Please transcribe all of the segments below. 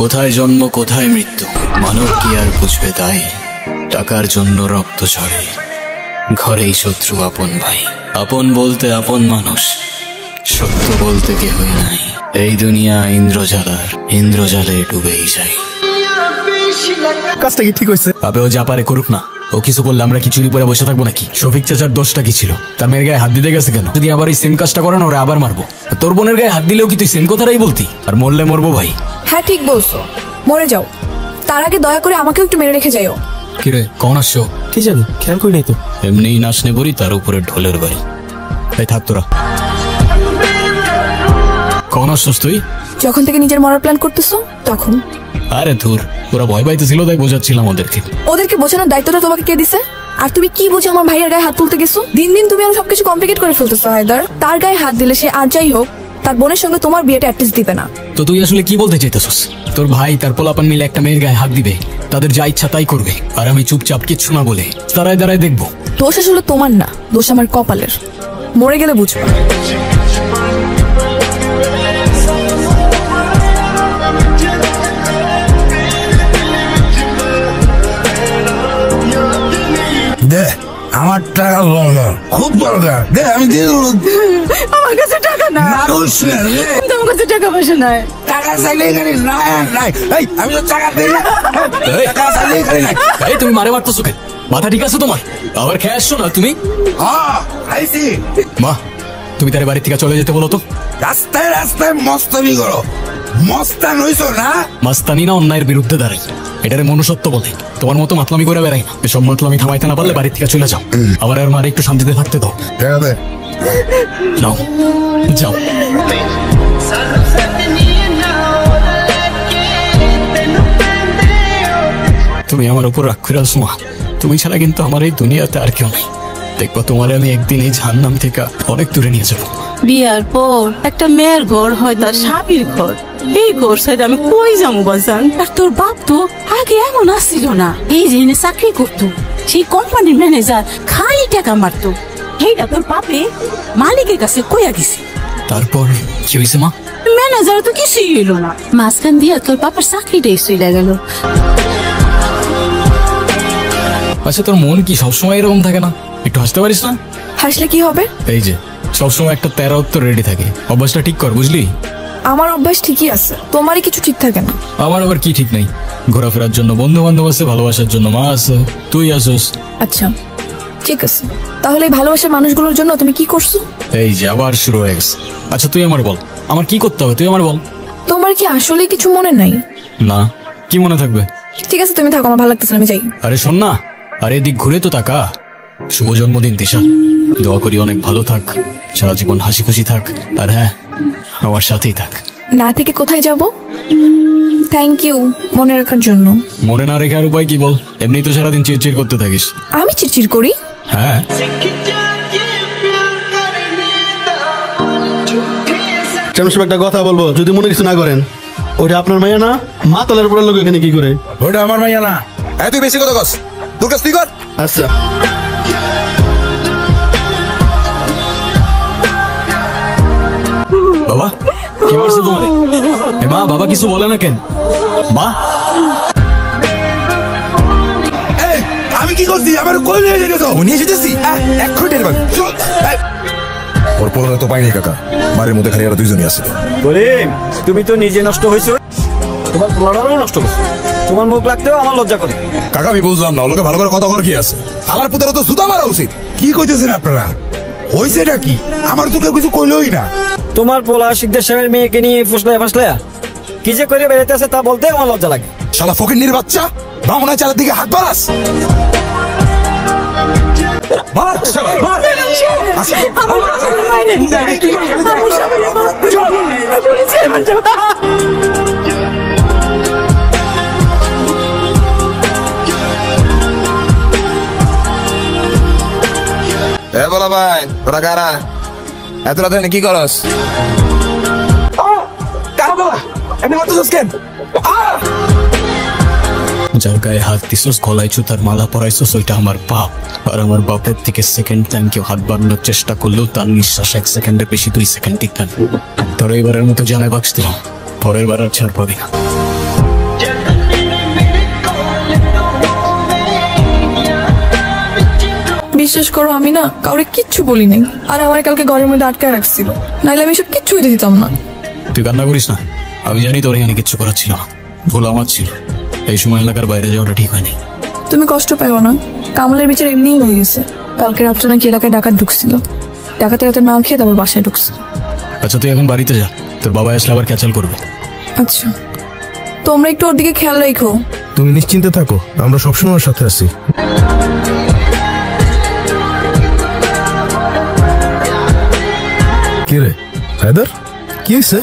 কোথায় জন্ম কোথায় মৃত্যু মানব কি আর বুঝবে তাই। টাকার জন্য রক্ত ঝরে, ঘরেই শত্রু আপন ভাই। আপন বলতে আপন মানুষ, সত্য বলতে কেহই নাই। এই দুনিয়া ইন্দ্রজালার, ইন্দ্রজালে ডুবেই যায়। কাজটা কি ঠিক হয়েছে? আবে ও যা পারে করুক না, ও কিছু করলে আমরা কি চুরি করে বসে থাকবো নাকি? শফিক চাচার দোষটা কি ছিল? তার মেয়ের গায়ে হাত দিতে গেছে কেন? যদি আবার এই সেম কাজটা করে না ওরা আবার মারবো। তোর বোনের গায়ে হাত দিলেও কি তুই সেম কথাটাই বলতি? আর মরলে মরবো ভাই। হ্যাঁ ঠিক বলছো, মরে যাও, তার আগে দয়া করে আমাকেও একটু মেরে রেখে যাইও। কিরে কখন আসছো? কি জানি, খেয়াল করি নাই তো। এমনিই নাচনে বড়ি, তার উপরে ঢোলের বাড়ি। তাই থাক তোরা। কখন আসছস তুই? যখন থেকে নিজের মরার প্ল্যান করতেছো তখন। আরে ধুর, ওরা ভয় পাইতেছিল তাই বোঝাচ্ছিলাম ওদেরকে। ওদেরকে বোঝানোর দায়িত্বটা তোমাকে কে দিছে? আর তুমি কি বুঝে আমার ভাইয়ের গায়ে হাত তুলতে গেছো? দিন দিন তুমি আমার সবকিছু কমপ্লিকেট করে ফেলতেছো হায়দার। তার গায়ে হাত দিলে সে আর যাই হোক তার বোনের সঙ্গে তোমার বিয়েটা অ্যাটলিস্ট দিবে না। তো তুই আসলে কি বলতে চাইতেছস? তোর ভাই তার পোলাপান মিলে একটা মেয়ের গায়ে হাত দিবে, তাদের যা ইচ্ছা তাই করবে, আর আমি চুপচাপ কিচ্ছু না বলে দাঁড়ায় দাঁড়ায় দেখবো? দোষ আসলে তোমার না, দোষ আমার কপালের। মরে গেলে বুঝবা। দে আমার টাকা দরকার, খুব দরকার। দে আমি দিয়ে দেবো। আমার কাছে টাকা না। তোমার কাছে টাকা পয়সা নাই। টাকা চাইলে এখানে নাই আর নাই। এই আমি তো টাকা দিই না। টাকা চাইলে এখানে নাই। এই তুমি মারে মারতেছো কেন? মাথা ঠিক আছে তোমার? আবার খেয়ে আসছো না তুমি? হ্যাঁ আইছি। মা তুমি তার বাড়ি থেকে চলে যেতে বলো তো। রাস্তায় রাস্তায় মস্তানি করো, মস্তান হইছো না? মাস্তানি না, অন্যায়ের বিরুদ্ধে দাঁড়াই, এটারে মনুষ্যত্ব বলে। তোমার মতো মাতলামি করে বেড়াই না। এসব মাতলামি থামাইতে না পারলে বাড়ি থেকে চলে যাও। আবার আর মারে একটু শান্তিতে থাকতে দাও। নাও যাও। তুমি আমার উপর রাগ করে আসো মা। তুমি ছাড়া কিন্তু আমার এই দুনিয়াতে আর কেউ নেই। দেখবো তোমার আমি একদিন এই জাহান্নাম থেকে অনেক দূরে নিয়ে যাবো। বিয়ার পর একটা মেয়ের ঘর হয় তার স্বামীর ঘর, এই ঘর সাইড আমি কই যাবো বাজান? আর তোর বাপ তো আগে এমন আসছিল না, এই যে চাকরি করতো, সেই কোম্পানির ম্যানেজার, খালি টাকা মারতো। এইটা তোর বাপে মালিকের কাছে কইয়া গেছে। তারপর কি হয়েছে মা? ম্যানেজার তো কিছুই এলো না, মাঝখান দিয়া তোর বাবার চাকরিটাই চলে গেল। আচ্ছা তোর মন কি সবসময় এরকম থাকে না? একটু হাসতে পারিস না? হাসলে কি হবে? এই যে সবসময় একটা তেরা উত্তর রেডি থাকে, অভ্যাসটা ঠিক কর বুঝলি? আমার অভ্যাস ঠিকই আছে, তোমারই কিছু ঠিক থাকে না। আমার আবার কি ঠিক নেই? ঘোরাফেরার জন্য বন্ধু বান্ধব আছে, ভালোবাসার জন্য মা আছে, তুই আসোস। আচ্ছা ঠিক আছে, তাহলে এই ভালোবাসার মানুষগুলোর জন্য তুমি কি করছো? এই যে আবার শুরু হয়ে গেছে। আচ্ছা তুই আমার বল, আমার কি করতে হবে তুই আমার বল। তোমার কি আসলে কিছু মনে নাই? না, কি মনে থাকবে? ঠিক আছে তুমি থাকো, আমার ভালো লাগতেছে, আমি যাই। আরে শোন না, আরে এদিক ঘুরে তো তাকা। শুভ জন্মদিন তিশা, দোয়া করি অনেক ভালো থাক, সারা জীবন হাসি খুশি থাক, আর হ্যাঁ আমার সাথেই থাক। না থেকে কোথায় যাব? থ্যাংক ইউ মনে রাখার জন্য। মনে না রেখে আর উপায় কি বল? এমনি তো সারাদিন চিড়চিড় করতে থাকিস। আমি চিড়চিড় করি? হ্যাঁ। একটা কথা বলবো, যদি মনে কিছু না করেন, ওটা আপনার মাইয়া না? মাতালের উপরে লোক এখানে কি করে? ওটা আমার মাইয়া না। তুই বেশি কথা কস, তোর কাছ তুই কর। আচ্ছা বাবা কি করছে তোমার? মা বাবা কিছু বলে না কেন? মা আমি কি করছি? আমার কই নিয়ে যেতেছো? নিয়ে যেতেছি এক ঘন্টার বাকি। ওর পরে তো পাইনি কাকা, বাড়ির মধ্যে খালি আর দুইজনই আছে। তুমি তো নিজে নষ্ট হয়েছো, তোমার পোলাটাও নষ্ট করছো। তোমার মুখ লাগতেও আমার লজ্জা করে। কাকা আমি বুঝলাম না, ওকে ভালো করে কথা বলার কি আছে? আমার পুত্র তো সুতা মারা উচিত। কি কইতেছেন আপনারা? হয়েছে এটা কি? আমার তো কেউ কিছু কইলই না। তোমার পোলা শিকদার সাহেবের মেয়েকে নিয়ে ফুসলায়া কি যে করে বেড়াইতে আছে তা বলতে আমার লজ্জা লাগে। শালা ফকিন্নির বাচ্চা, বামুনা চালের দিকে হাত বাড়াস। বলা ভাই তোরা কারা? এত রাতে কি করস? যার গায়ে হাত দিছস, গলায় তার মালা পরাইছস, ওইটা আমার বাপ। আর আমার বাপের থেকে সেকেন্ড টাইম কেউ হাত বাড়ানোর চেষ্টা করলেও তার নিঃশ্বাস 1 সেকেন্ডের বেশি 2 সেকেন্ড টিকবে না। তোর এবারের মতো জানাই বাক্স দিলাম, পরের বার আর ছাড় পাবি না। বিশ্বাস করো আমি না কাউরে কিচ্ছু বলি নাই, আর আমার কালকে ঘরের মধ্যে আটকে রাখছিল, নাইলে আমি সব কিচ্ছু হইতে দিতাম না। তুই কান্না করিস না, আমি জানি তোর এখানে কিচ্ছু করার ছিল না, ভুল আমার ছিল। এই সময় এলাকার বাইরে যাওয়াটা ঠিক হয়নি। তুমি কষ্ট পাইও না, কামালের বিচার এমনিই হয়ে গেছে। কালকে রাত্রে নাকি এলাকায় ডাকাত ঢুকছিল, ডাকাতে রাতে না খেয়ে তারপর বাসায় ঢুকছিল। আচ্ছা তুই এখন বাড়িতে যা, তোর বাবা আসলে আবার ক্যাচাল করবে। আচ্ছা তোমরা একটু ওর দিকে খেয়াল রাখো। তুমি নিশ্চিন্তে থাকো, আমরা সবসময় ওর সাথে আছি। কি রে হায়দার, কি হয়েছে?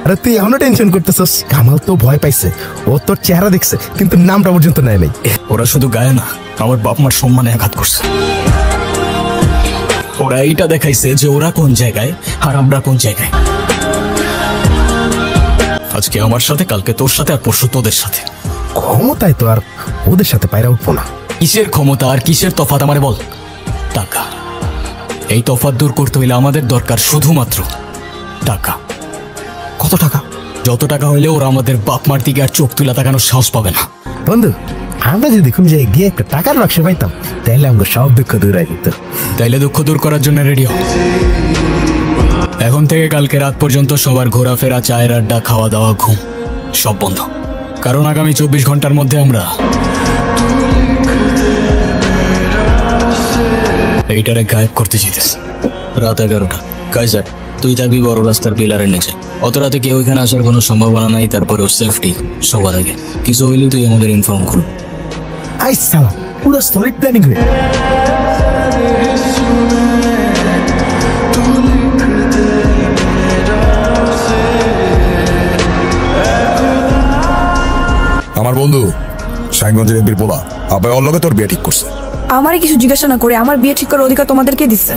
আরে তুই এখনো টেনশন করতেছস? কামাল তো ভয় পাইছে, ও তোর চেহারা দেখছে কিন্তু নামটা পর্যন্ত নেয় নাই। ওরা শুধু গায়ে না, আমার বাপ মার সম্মানে আঘাত করছে। ওরা এইটা দেখাইছে যে ওরা কোন জায়গায় আর আমরা কোন জায়গায়। আজকে আমার সাথে, কালকে তোর সাথে, আর পরশু তোদের সাথে। ক্ষমতায় তো আর ওদের সাথে পায়রা উঠবো না। কিসের ক্ষমতা আর কিসের তফাৎ আমারে বল? টাকা। এই তফাৎ দূর করতে হইলে আমাদের দরকার শুধুমাত্র টাকা। কত টাকা? যত টাকা হইলে ওরা আমাদের বাপ মার দিকে আর চোখ তুলা তাকানোর সাহস পাবে না। বন্ধু, আমরা যদি কোন জায়গায় গিয়ে একটা টাকার বাক্স পাইতাম তাহলে আমাকে সব দুঃখ দূর হয়ে যেত। তাইলে দুঃখ দূর করার জন্য রেডি হও। এখন থেকে কালকে রাত পর্যন্ত সবার ঘোরাফেরা, চায়ের আড্ডা, খাওয়া দাওয়া, ঘুম সব বন্ধ। কারণ আগামী 24 ঘন্টার মধ্যে আমরা এইটারে গায়েব করতে চাইতেছি। রাত 11টা। কাইজার তুই থাকবি বড় রাস্তার পিলারের নিচে। অত রাতে কেউ এখানে আসার কোনো সম্ভাবনা নাই, তারপরেও সেফটি সবার আগে। কিছু হইলে তুই আমাদের ইনফর্ম করুন। আইসা পুরো সলিড প্ল্যানিং রে। আমার বন্ধু সাইনগঞ্জের এমপির পোলা আবার ওর লগে তোর বিয়ে ঠিক করছে। আমারই কিছু জিজ্ঞাসা না করে আমার বিয়ে ঠিক করার অধিকার তোমাদেরকে দিচ্ছে।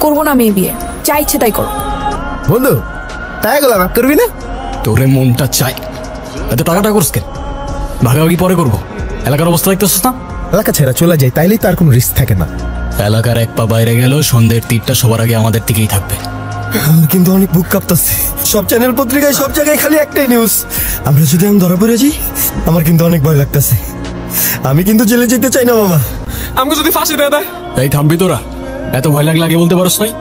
করবো না আমি এই বিয়ে, যা ইচ্ছে তাই করো। বন্ধু তাই গেলাম, করবি না? তোরে মনটা চাই, এত টাকাটা করস কেন? ভাগাভাগি পরে করবো। এলাকার অবস্থা দেখতেছিস না? এলাকা ছেড়া চলে যায়, তাইলেই তো আর কোনো রিস্ক থাকে না। এলাকার এক পা বাইরে গেল, সন্ধ্যের তীরটা সবার আগে আমাদের দিকেই থাকবে। কিন্তু অনেক বুক কাঁপতাছে। সব চ্যানেল পত্রিকায় সব জায়গায় খালি একটাই নিউজ, আমরা যদি আমি ধরা পড়ে যাই। আমার কিন্তু অনেক ভয় লাগতেছে। আমি কিন্তু জেলে যেতে চাই না মামা। আমাকে যদি ফাঁসি দেয় দেয়। এই থামবি তোরা? এত ভয় লাগলে আগে বলতে পারস নাই?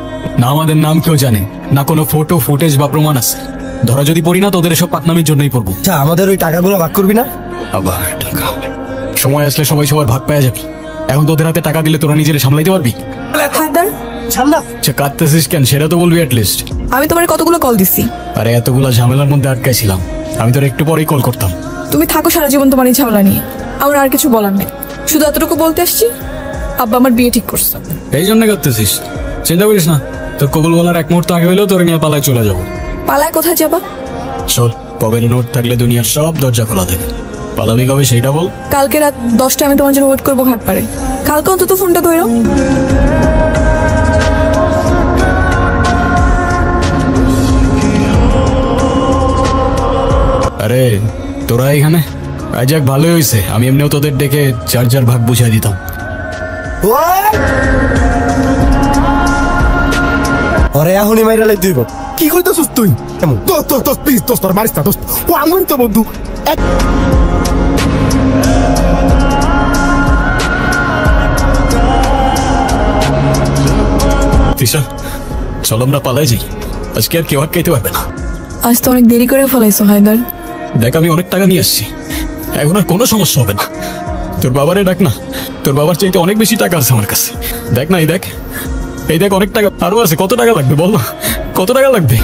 না আমাদের নাম কেউ জানে না, কোনো ফটো ফুটেজ বা প্রমাণ আছে। ধরা যদি পড়ি না, তোদের এসব পাকনামির জন্যই পড়বো। আচ্ছা আমাদের ওই টাকাগুলো ভাগ করবি না? আবার টাকা? সময় আসলে সবাই সবার ভাগ পাওয়া যাবে। এখন তোদের হাতে টাকা দিলে তোরা নিজেরা সামলাইতে পারবি? হায়দার আচ্ছা কাঁদতেছিস কেন সেটা তো বলবি অ্যাটলিস্ট। আমি তোমার কতগুলো কল দিছি। আরে এতগুলা ঝামেলার মধ্যে আটকাইছিলাম, আমি তোর একটু পরেই কল করতাম। তুমি থাকো সারা জীবন তোমার এই ঝামেলা নিয়ে, আমার আর কিছু বলার নেই। শুধু এতটুকু বলতে আসছি, আব্বা আমার বিয়ে ঠিক করছে। এই জন্য কাঁদতেছিস? চিন্তা করিস না, তোর কবুল বলার এক মুহূর্ত আগে হইলেও তোর নিয়ে পালায় চলে যাবো। পালায় কোথায় যাবা? চল, পকেটে নোট থাকলে দুনিয়ার সব দরজা খোলা থাকে। পালাবি কবে সেইটা বল। কালকে রাত 10টায় আমি তোমার জন্য ওয়েট করবো ঘাটপাড়ে। কালকে অন্তত ফোনটা ধরো। আরে তোরা এখানে? আজ যাক ভালোই হয়েছে, আমি এমনিও তোদের ডেকে চার ভাগ বুঝাই দিতাম। ওরে এখনই মাইরা লাই দিব। কি কইতাছিস তুই? কেমন দোস্ত প্লিজ দোস্ত, তোর মারিস না দোস্ত। ও আমার তো বন্ধু। তিশা চল আমরা পালাই যাই, আজকে আর কেউ আটকাইতে পারবে না। আজ তো অনেক দেরি করে ফেলাইছো হায়দার। দেখ আমি অনেক টাকা নিয়ে আসছি, এখন আর কোনো সমস্যা হবে না। তোর বাবারে ডাক না, তোর বাবার চাইতে অনেক বেশি টাকা আছে আমার কাছে। দেখ না, এই দেখ, এই দেখ অনেক টাকা আরো আছে। কত টাকা লাগবে বল না, কত টাকা লাগবে?